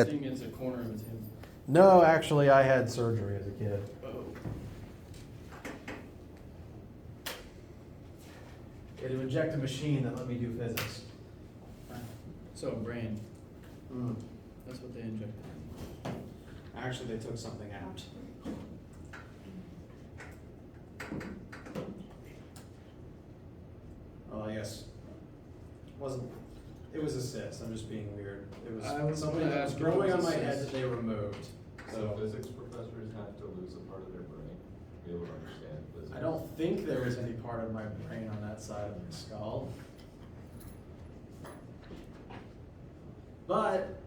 Seeing it's a corner of his hand. No, actually, I had surgery as a kid. Oh. They had to inject a machine that let me do physics. So a brain. Mm. That's what they injected. Actually, they took something out. Well, I guess it was a cyst. I'm just being weird. It I was was something gonna that was ask if it growing was on a my head cyst. that they removed. So So physics professors have to lose a part of their brain to be able to understand physics. I don't think there was any part of my brain on that side of my skull. But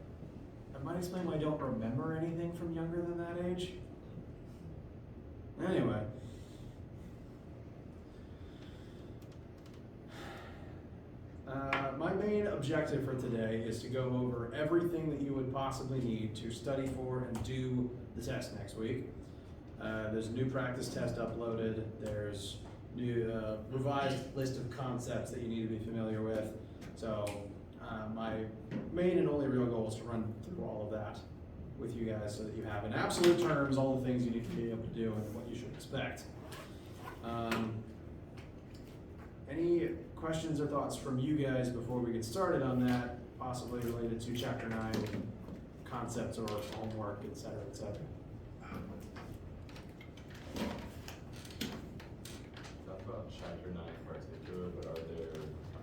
that might explain why I don't remember anything from younger than that age. Anyway. My main objective for today is to go over everything that you would possibly need to study for and do the test next week. There's a new practice test uploaded. There's new revised list of concepts that you need to be familiar with. So my main and only real goal is to run through all of that with you guys so that you have in absolute terms all the things you need to be able to do and what you should expect. Any questions or thoughts from you guys before we get started on that, possibly related to Chapter 9 concepts or homework, et cetera, et cetera? Not about chapter 9 in particular, but are there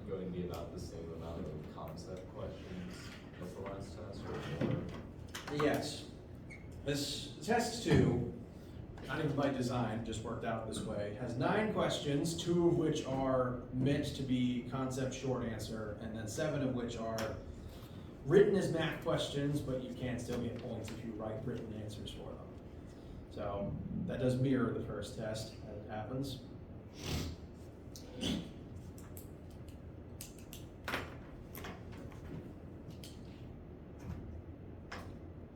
going to be about the same amount of concept questions as the last test or more? Yes. This test 2, not even by design, just worked out this way, has 9 questions, 2 of which are meant to be concept short answer, and then 7 of which are written as math questions, but you can still get points if you write written answers for them. So that does mirror the first test as it happens.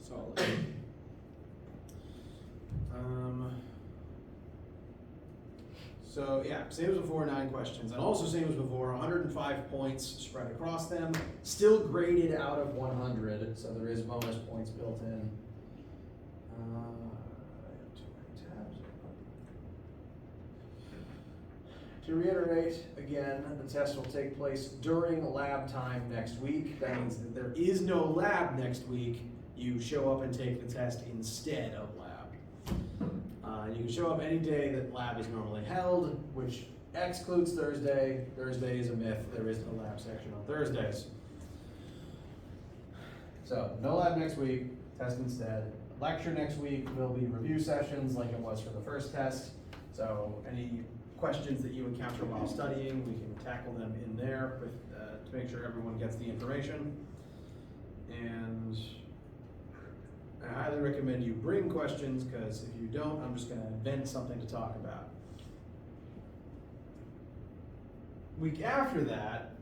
Solid. So yeah, same as before, 9 questions, and also same as before, 105 points spread across them, still graded out of 100, so there is bonus points built in. I have too many tabs open. To reiterate, again, the test will take place during lab time next week. That means that there is no lab next week. You show up and take the test instead of lab. You can show up any day that lab is normally held, which excludes Thursday. Thursday is a myth. There is no lab section on Thursdays. So no lab next week, test instead. Lecture next week will be review sessions like it was for the first test. So any questions that you encounter while studying, we can tackle them in there with, to make sure everyone gets the information. And I highly recommend you bring questions, because if you don't, I'm just going to invent something to talk about. Week after that,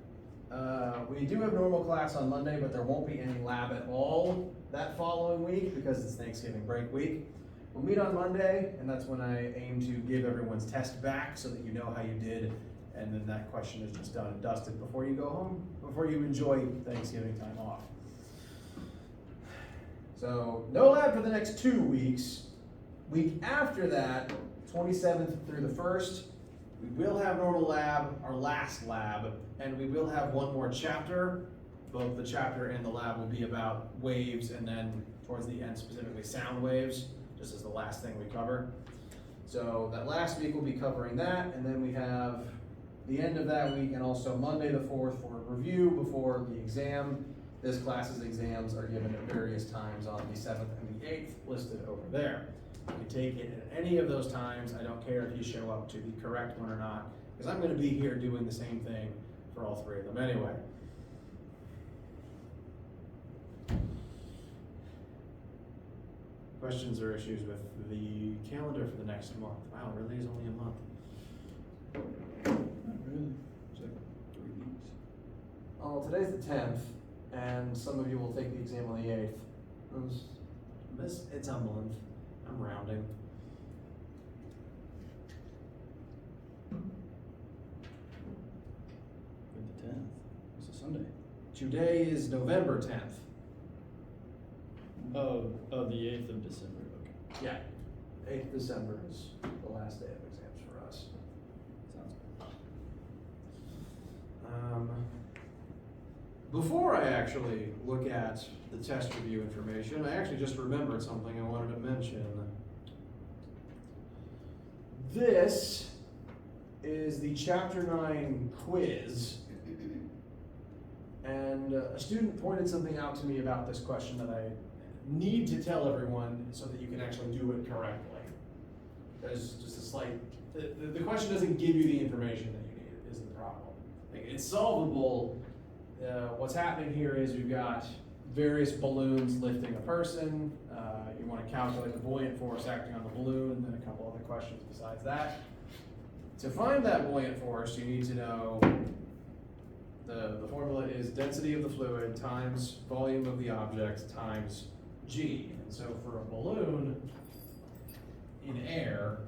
we do have normal class on Monday, but there won't be any lab at all that following week because it's Thanksgiving break week. We'll meet on Monday, and that's when I aim to give everyone's test back so that you know how you did, and then that question is just done and dusted before you go home, before you enjoy Thanksgiving time off. So no lab for the next 2 weeks. Week after that, 27th through the 1st, we will have normal lab, our last lab, and we will have one more chapter. Both the chapter and the lab will be about waves, and then towards the end specifically sound waves, just as the last thing we cover. So that last week we'll be covering that, and then we have the end of that week and also Monday the 4th for review before the exam. This class's exams are given at various times on the 7th and the 8th listed over there. You can take it at any of those times. I don't care if you show up to the correct one or not, because I'm going to be here doing the same thing for all 3 of them anyway. Questions or issues with the calendar for the next month? Wow, it really is only a month. Not really. It's like 3 weeks. Oh, today's the 10th, and some of you will take the exam on the 8th. It's a month. I'm rounding. With the 10th. It's a Sunday. Today is November 10th. Of the 8th of December, okay. Yeah, 8th December is the last day of exams for us. Sounds Before I actually look at the test review information, I actually just remembered something I wanted to mention. This is the Chapter 9 quiz. And a student pointed something out to me about this question that I need to tell everyone so that you can actually do it correctly. There's just a slight, the question doesn't give you the information that you need, is the problem. Like, it's solvable. What's happening here is we've got various balloons lifting a person. You want to calculate the buoyant force acting on the balloon, and then a couple other questions besides that. To find that buoyant force, you need to know the formula is density of the fluid times volume of the object times G. And so for a balloon in air,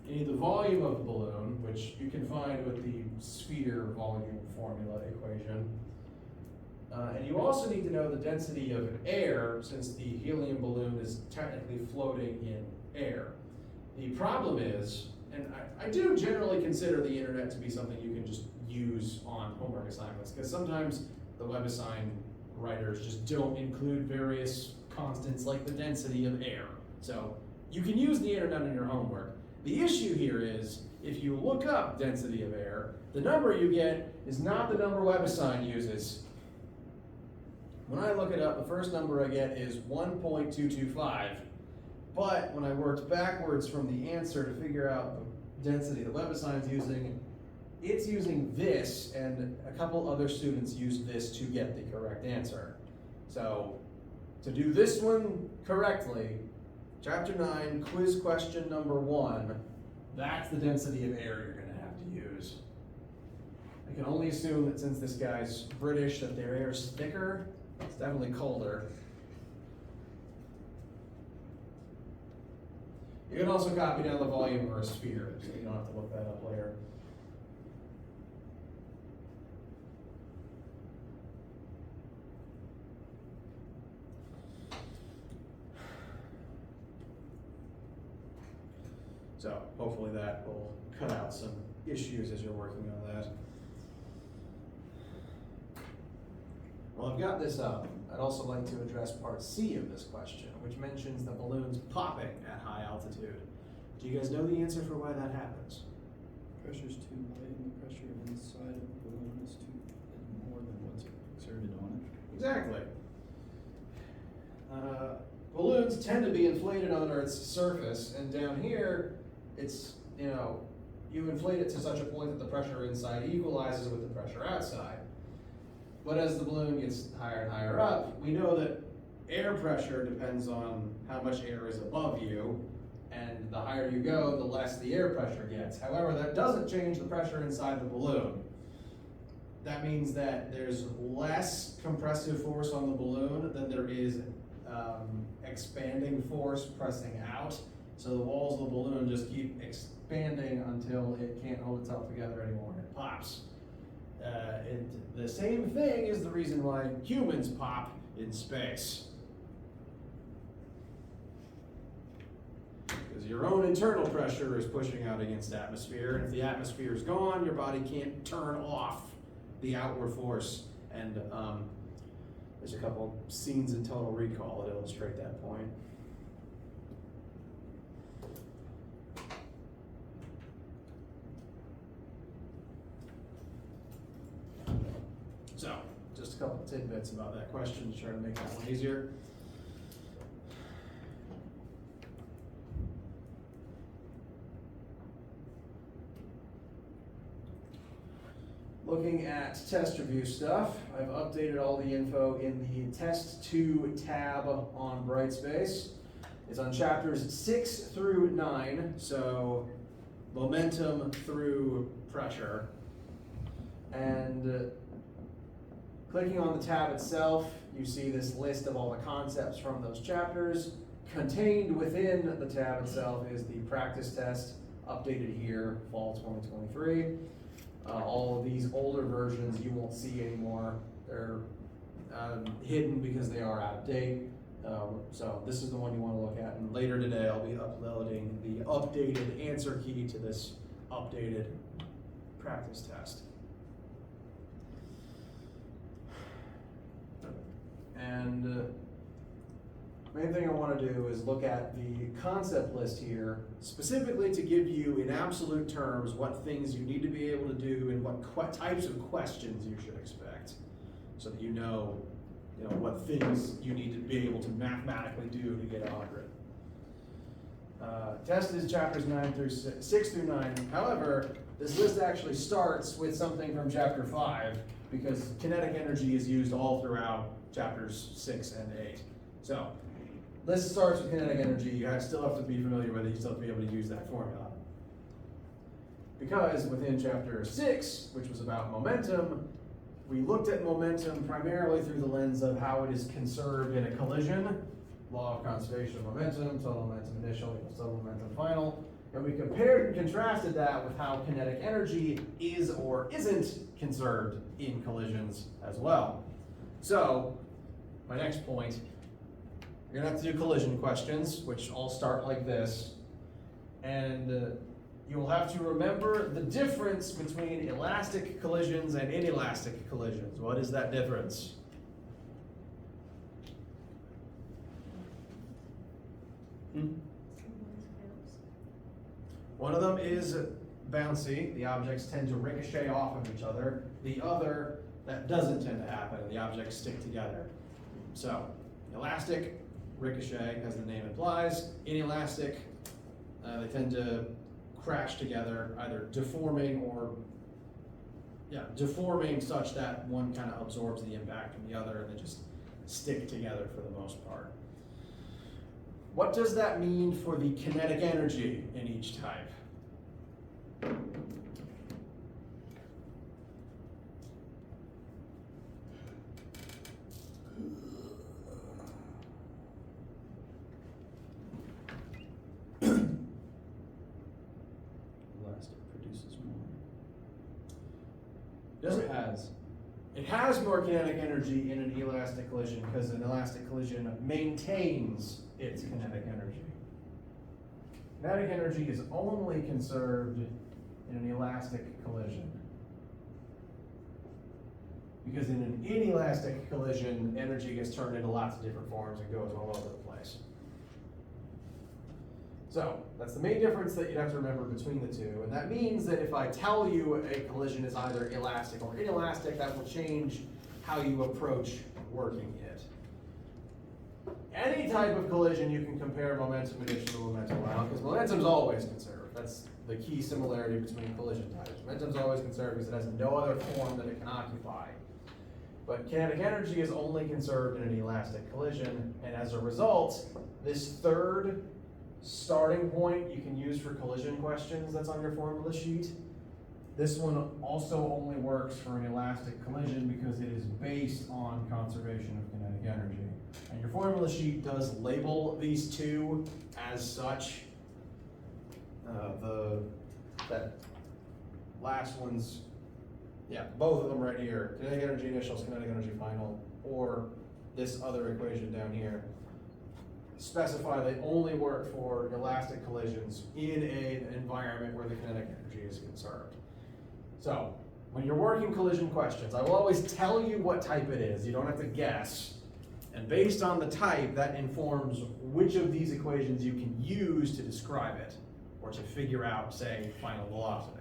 you need the volume of the balloon, which you can find with the sphere volume formula equation. And you also need to know the density of air, since the helium balloon is technically floating in air. The problem is, and I do generally consider the internet to be something you can just use on homework assignments, because sometimes the WebAssign writers just don't include various constants like the density of air. So you can use the internet in your homework. The issue here is, if you look up density of air, the number you get is not the number WebAssign uses. When I look it up, the first number I get is 1.225. But when I worked backwards from the answer to figure out the density the WebAssign's using, it's using this, and a couple other students used this to get the correct answer. So, to do this one correctly, Chapter 9, quiz question number 1, that's the density of air you're gonna have to use. I can only assume that since this guy's British, that their air's thicker. It's definitely colder. You can also copy down the volume for a sphere, so you don't have to look that up later. So hopefully that will cut out some issues as you're working on that. Well, I've got this up. I'd also like to address part C of this question, which mentions the balloons popping at high altitude. Do you guys know the answer for why that happens? Pressure's too light and the pressure inside of the balloon is more than what's exerted on it. Exactly. Balloons tend to be inflated on Earth's surface, and down here, it's, you inflate it to such a point that the pressure inside equalizes with the pressure outside. But as the balloon gets higher and higher up, we know that air pressure depends on how much air is above you, and the higher you go, the less the air pressure gets. However, that doesn't change the pressure inside the balloon. That means that there's less compressive force on the balloon than there is expanding force pressing out. So the walls of the balloon just keep expanding until it can't hold itself together anymore and it pops. And the same thing is the reason why humans pop in space. Because your own internal pressure is pushing out against atmosphere, and if the atmosphere is gone, your body can't turn off the outward force. And there's a couple scenes in Total Recall that illustrate that point. So, just a couple tidbits about that question to try to make that one easier. Looking at test review stuff, I've updated all the info in the Test 2 tab on Brightspace. It's on chapters 6 through 9, so momentum through pressure. And clicking on the tab itself, you see this list of all the concepts from those chapters. Contained within the tab itself is the practice test, updated here, fall 2023. All of these older versions you won't see anymore. They're hidden because they are out of date. So this is the one you want to look at, and later today I'll be uploading the updated answer key to this updated practice test. And main thing I want to do is look at the concept list here, specifically to give you in absolute terms what things you need to be able to do and what types of questions you should expect, so that you know what things you need to be able to mathematically do to get 100. Test is chapters 6 through 9. However, this list actually starts with something from chapter 5, because kinetic energy is used all throughout chapters 6 and 8. So, list starts with kinetic energy. You still have to be familiar with it. You still have to be able to use that formula. Because within chapter 6, which was about momentum, we looked at momentum primarily through the lens of how it is conserved in a collision. Law of conservation of momentum, total momentum initial equals total momentum final. And we compared and contrasted that with how kinetic energy is or isn't conserved in collisions as well. So, my next point, you're gonna have to do collision questions, which all start like this. And you will have to remember the difference between elastic collisions and inelastic collisions. What is that difference? One of them is bouncy. The objects tend to ricochet off of each other. The other, that doesn't tend to happen, and the objects stick together. So, elastic, ricochet, as the name implies. Inelastic, they tend to crash together, either deforming or, deforming such that one kind of absorbs the impact from the other, and they just stick together for the most part. What does that mean for the kinetic energy in each type? Elastic produces more. It has more kinetic energy in an elastic collision because an elastic collision maintains its kinetic energy. Kinetic energy is only conserved in an elastic collision. Because in an inelastic collision, energy gets turned into lots of different forms and goes all over the place. So, that's the main difference that you'd have to remember between the two. And that means that if I tell you a collision is either elastic or inelastic, that will change how you approach working it. Any type of collision you can compare momentum initial to momentum final, because momentum's always conserved. That's the key similarity between collision types. Momentum's always conserved because it has no other form that it can occupy. But kinetic energy is only conserved in an elastic collision, and as a result, this third starting point you can use for collision questions that's on your formula sheet. This one also only works for an elastic collision because it is based on conservation of kinetic energy. And your formula sheet does label these two as such. That last one's, both of them right here. Kinetic energy initials, kinetic energy final, or this other equation down here. Specify they only work for elastic collisions in an environment where the kinetic energy is conserved. So, when you're working collision questions, I will always tell you what type it is. You don't have to guess. And based on the type, that informs which of these equations you can use to describe it, or to figure out, say, final velocity.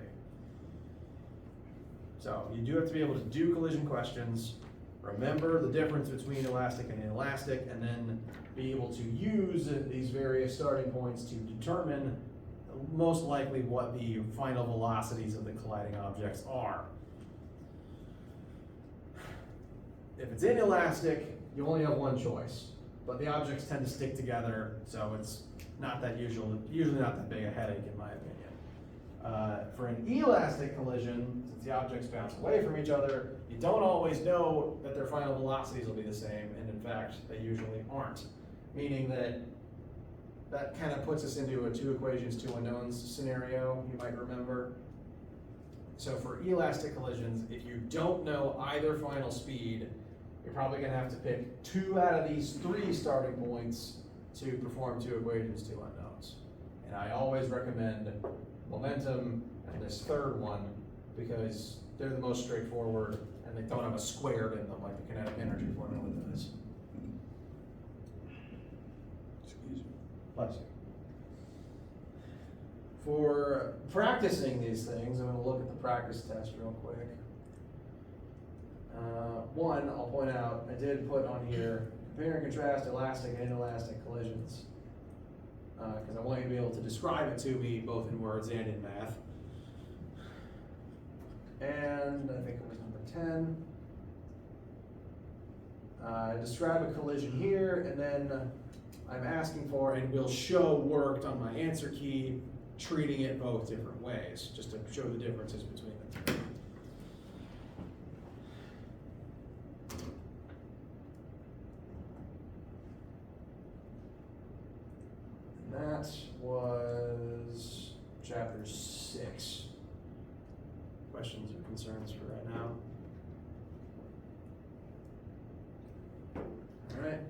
So, you do have to be able to do collision questions, remember the difference between elastic and inelastic, and then be able to use these various starting points to determine most likely what the final velocities of the colliding objects are. If it's inelastic, you only have one choice, but the objects tend to stick together, so it's not that usually not that big a headache in my opinion. For an elastic collision, since the objects bounce away from each other, you don't always know that their final velocities will be the same, and in fact, they usually aren't. Meaning that kind of puts us into a two equations, two unknowns scenario, you might remember. So for elastic collisions, if you don't know either final speed, you're probably gonna have to pick 2 out of these 3 starting points to perform 2 equations, 2 unknowns. And I always recommend momentum and this third one because they're the most straightforward and they don't have a squared in them like the kinetic energy formula does. Excuse me. Bless you. For practicing these things, I'm going to look at the practice test real quick. One, I'll point out, I did put on here, compare and contrast elastic and inelastic collisions. Because I want you to be able to describe it to me both in words and in math. And I think it was number 10. Describe a collision here, and then I'm asking for, and will show worked on my answer key, treating it both different ways, just to show the differences between the two. That was chapter 6. Questions or concerns for right now? All right.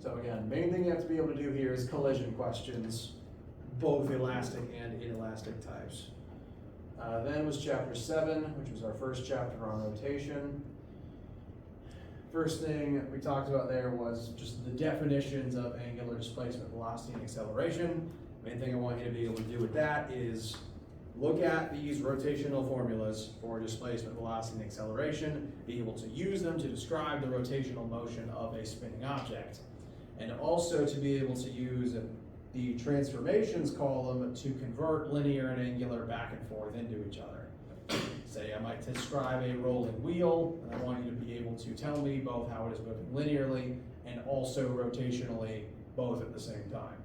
So again, main thing you have to be able to do here is collision questions, both elastic and inelastic types. Then was chapter 7, which was our first chapter on rotation. First thing we talked about there was just the definitions of angular displacement, velocity, and acceleration. Main thing I want you to be able to do with that is look at these rotational formulas for displacement, velocity, and acceleration, be able to use them to describe the rotational motion of a spinning object, and also to be able to use the transformations column to convert linear and angular back and forth into each other. Say I might describe a rolling wheel, and I want you to be able to tell me both how it is moving linearly and also rotationally, both at the same time.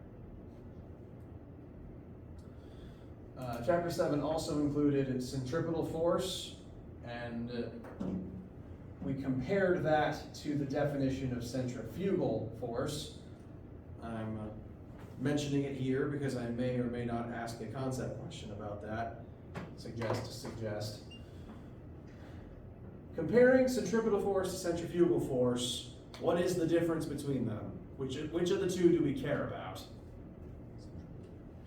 Chapter 7 also included centripetal force, and we compared that to the definition of centrifugal force. I'm mentioning it here because I may or may not ask a concept question about that. Suggest. Comparing centripetal force to centrifugal force, what is the difference between them? Which of the two do we care about?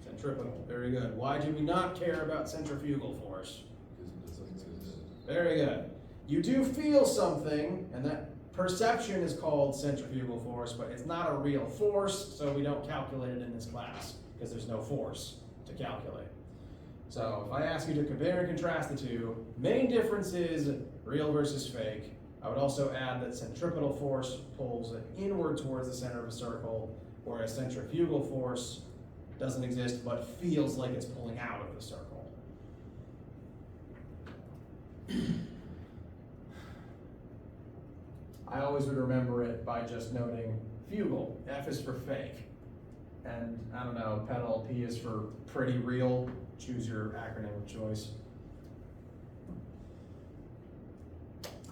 Centripetal, very good. Why do we not care about centrifugal force? Very good. You do feel something, and that perception is called centrifugal force, but it's not a real force, so we don't calculate it in this class, because there's no force to calculate. So if I ask you to compare and contrast the two, main difference is real versus fake. I would also add that centripetal force pulls inward towards the center of a circle, whereas centrifugal force doesn't exist but feels like it's pulling out of the circle. I always would remember it by just noting fugal. F is for fake. And I don't know, pedal, P is for pretty real. Choose your acronym of choice.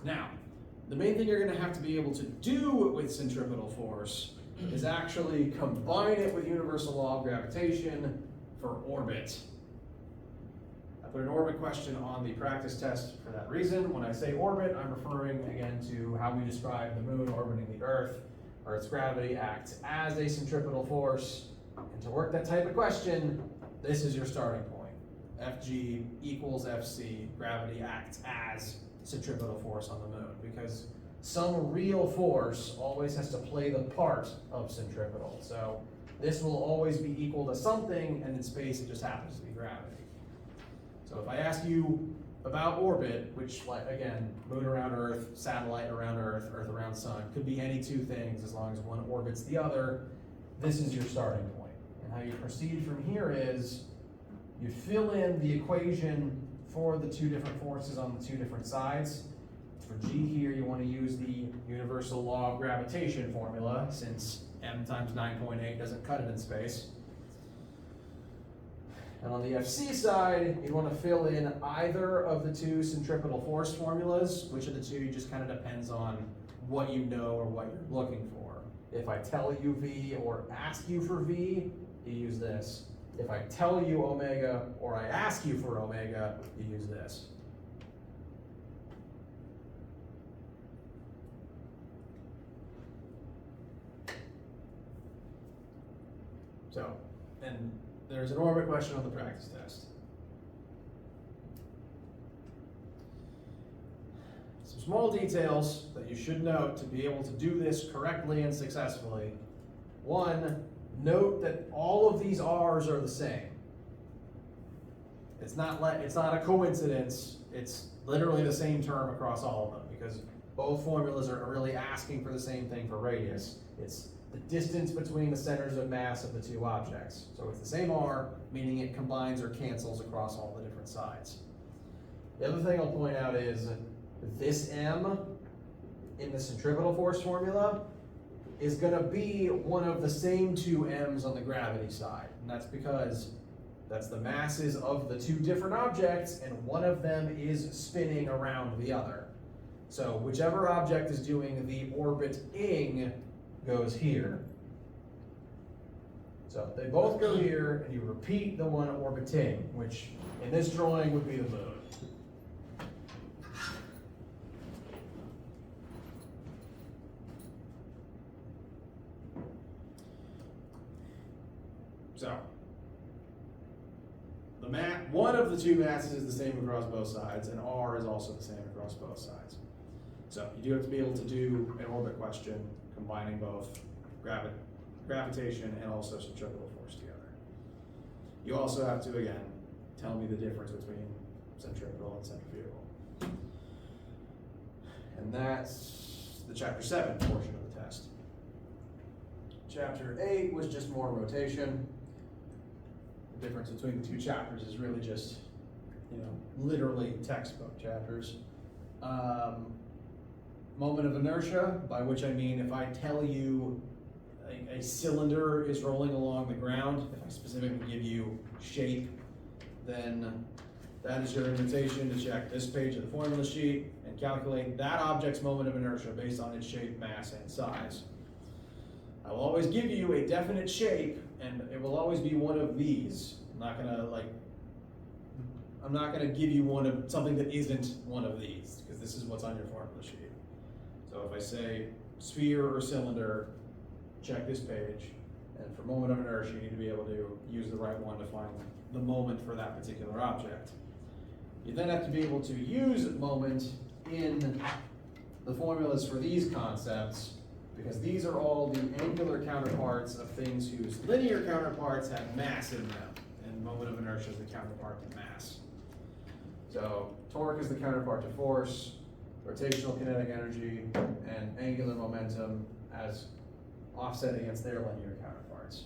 Now, the main thing you're going to have to be able to do with centripetal force is actually combine it with universal law of gravitation for orbit. I put an orbit question on the practice test for that reason. When I say orbit, I'm referring again to how we describe the moon orbiting the Earth. Earth's gravity acts as a centripetal force. And to work that type of question, this is your starting point. Fg equals Fc, gravity acts as centripetal force on the moon, because some real force always has to play the part of centripetal. So this will always be equal to something, and in space it just happens to be gravity. So if I ask you about orbit, which, like, again, moon around Earth, satellite around Earth, Earth around sun, could be any two things as long as one orbits the other, this is your starting point. And how you proceed from here is you fill in the equation for the two different forces on the two different sides. For G here, you want to use the universal law of gravitation formula, since m times 9.8 doesn't cut it in space. And on the FC side, you want to fill in either of the two centripetal force formulas. Which of the two just kind of depends on what you know or what you're looking for. If I tell you V or ask you for V, you use this. If I tell you omega or I ask you for omega, you use this. So, and there's an orbit question on the practice test. Some small details that you should note to be able to do this correctly and successfully. One, note that all of these R's are the same. It's not a coincidence. It's literally the same term across all of them because both formulas are really asking for the same thing for radius. It's the distance between the centers of mass of the two objects. So it's the same R, meaning it combines or cancels across all the different sides. The other thing I'll point out is this M in the centripetal force formula is gonna be one of the same two M's on the gravity side. And that's because that's the masses of the two different objects and one of them is spinning around the other. So whichever object is doing the orbiting goes here. So they both go here and you repeat the one orbiting, which in this drawing would be the moon. So, one of the two masses is the same across both sides, and R is also the same across both sides. So you do have to be able to do an orbit question combining both gravitation and also centripetal force together. You also have to, again, tell me the difference between centripetal and centrifugal. And that's the chapter 7 portion of the test. Chapter 8 was just more rotation. The difference between the two chapters is really just, literally textbook chapters. Moment of inertia, by which I mean if I tell you a cylinder is rolling along the ground, if I specifically give you shape, then that is your invitation to check this page of the formula sheet and calculate that object's moment of inertia based on its shape, mass, and size. I will always give you a definite shape, and it will always be one of these. I'm not gonna give you something that isn't one of these, because this is what's on your formula sheet. So if I say sphere or cylinder, check this page, and for moment of inertia, you need to be able to use the right one to find the moment for that particular object. You then have to be able to use moment in the formulas for these concepts, because these are all the angular counterparts of things whose linear counterparts have mass in them, and moment of inertia is the counterpart to mass. So torque is the counterpart to force, rotational kinetic energy, and angular momentum as offset against their linear counterparts.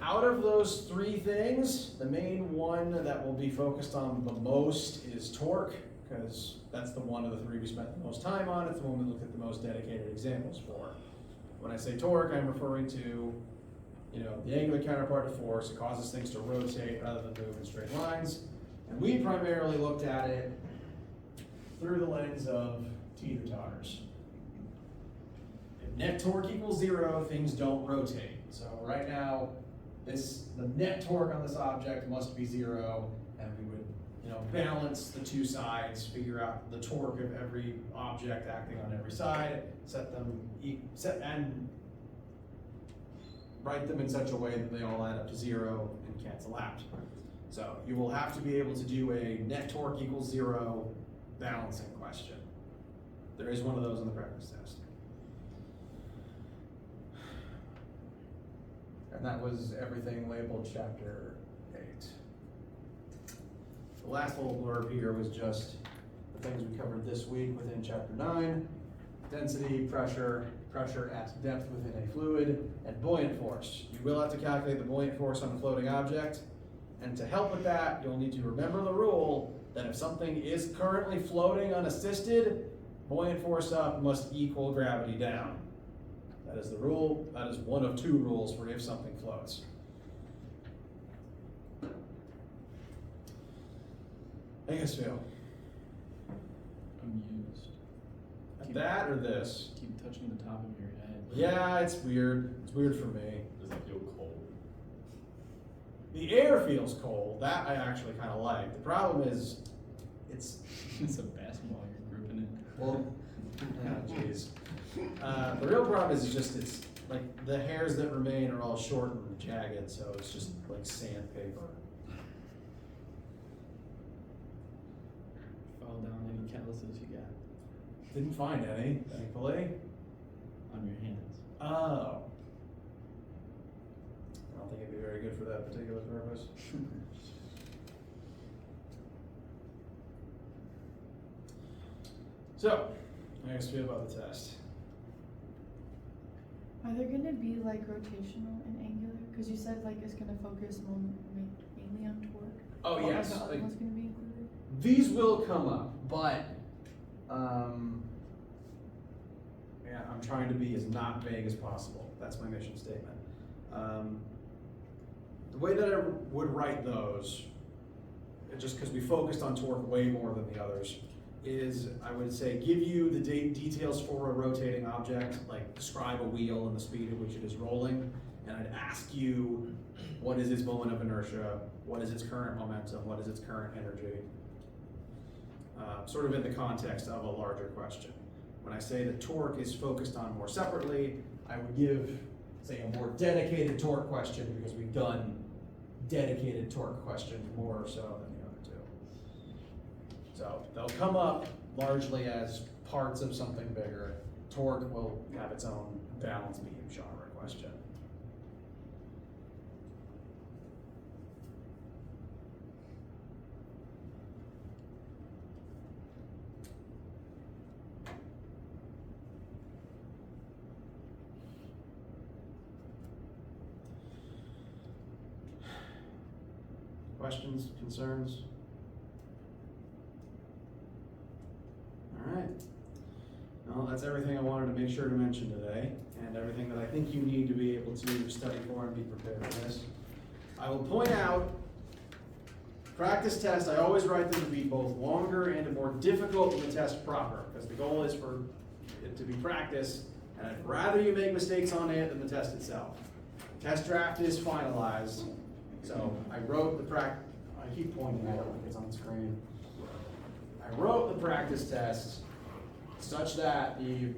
Out of those three things, the main one that will be focused on the most is torque, because that's the one of the three we spent the most time on. It's the one we looked at the most dedicated examples for. When I say torque, I'm referring to, the angular counterpart to force. It causes things to rotate rather than move in straight lines. And we primarily looked at it through the lens of teeter-totters. If net torque equals 0, things don't rotate. So right now, the net torque on this object must be 0, and we would balance the two sides, figure out the torque of every object acting on every side, and write them in such a way that they all add up to 0 and cancel out. So you will have to be able to do a net torque equals 0 balancing question. There is one of those in the practice test. And that was everything labeled chapter 8. The last little blurb here was just the things we covered this week within chapter 9. Density, pressure at depth within a fluid, and buoyant force. You will have to calculate the buoyant force on a floating object. And to help with that, you'll need to remember the rule that if something is currently floating unassisted, buoyant force up must equal gravity down. That is the rule. That is one of 2 rules for if something floats. How you guys feel? Amused. At that or this? Keep touching the top of your head. Yeah, it's weird. It's weird for me. Does it feel cold? The air feels cold, that I actually kind of like. The problem is, it's, It's a basketball you're grouping it. well, oh, jeez. The real problem is just it's like the hairs that remain are all short and jagged, so it's just like sandpaper. File down any calluses you got Didn't find any, thankfully. on your hands. Oh. I don't think it'd be very good for that particular purpose. So, how do you guys feel about the test? Are there gonna be like rotational and angular? Cause you said like it's gonna focus mainly on torque. Oh, Or yes, Are the other like- ones gonna be included? These will come up, but, yeah, I'm trying to be as not vague as possible. That's my mission statement. The way that I would write those, just because we focused on torque way more than the others, is I would say give you the details for a rotating object, like describe a wheel and the speed at which it is rolling, and I'd ask you what is its moment of inertia, what is its current momentum, what is its current energy, sort of in the context of a larger question. When I say that torque is focused on more separately, I would give, say, a more dedicated torque question because we've done dedicated torque questions more so than the other two. So they'll come up largely as parts of something bigger. Torque will have its own balance beam genre question. Questions, concerns? All right. Well, that's everything I wanted to make sure to mention today, and everything that I think you need to be able to study for and be prepared for this. I will point out, practice tests, I always write them to be both longer and more difficult than the test proper, because the goal is for it to be practice, and I'd rather you make mistakes on it than the test itself. The test draft is finalized, so I wrote the I keep pointing at it like it's on screen. I wrote the practice test such that the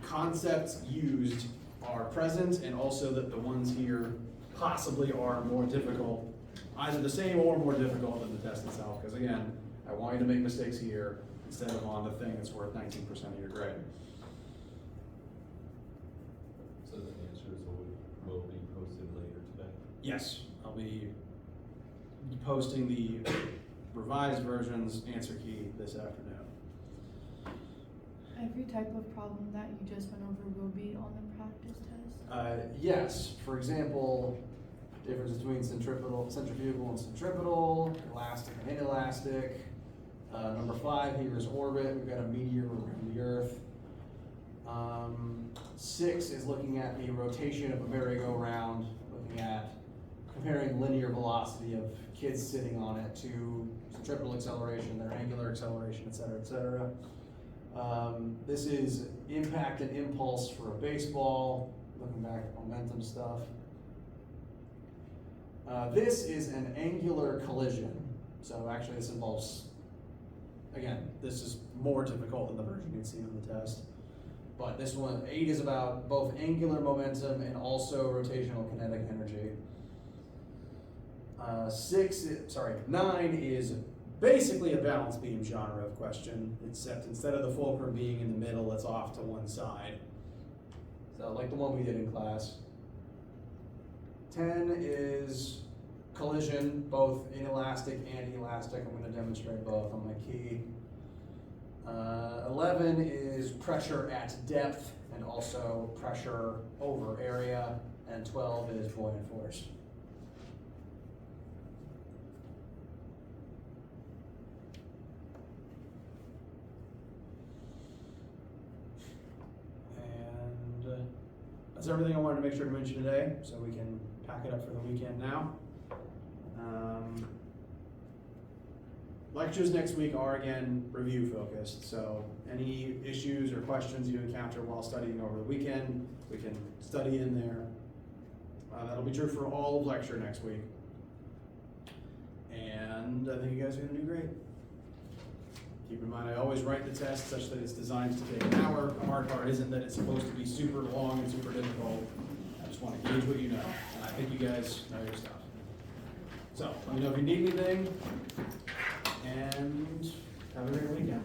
concepts used are present and also that the ones here possibly are more difficult, either the same or more difficult than the test itself, because again, I want you to make mistakes here instead of on the thing that's worth 19% of your grade. So the answers will be posted later today? Yes, I'll be posting the revised versions answer key this afternoon. Every type of problem that you just went over will be on the practice test? Yes, for example, difference between centrifugal and centripetal, elastic and inelastic. Number 5 here is orbit. We've got a meteor around the Earth. 6 is looking at the rotation of a merry-go-round, looking at comparing linear velocity of kids sitting on it to centripetal acceleration, their angular acceleration, et cetera, et cetera. This is impact and impulse for a baseball, looking back at momentum stuff. This is an angular collision. So actually this involves, again, this is more difficult than the version you'd seen on the test. But this one, 8 is about both angular momentum and also rotational kinetic energy. 9 is basically a balance beam genre of question, except instead of the fulcrum being in the middle, it's off to one side. So like the one we did in class. 10 is collision, both inelastic and elastic. I'm going to demonstrate both on my key. 11 is pressure at depth and also pressure over area. And 12 is buoyant force. That's everything I wanted to make sure to mention today, so we can pack it up for the weekend now. Lectures next week are again review focused, so any issues or questions you encounter while studying over the weekend, we can study in there. That'll be true for all of lecture next week. And I think you guys are gonna do great. Keep in mind, I always write the test such that it's designed to take an hour. The hard part isn't that it's supposed to be super long and super difficult. I just wanna gauge what you know, and I think you guys know your stuff. So, let me know if you need anything, and have a great weekend.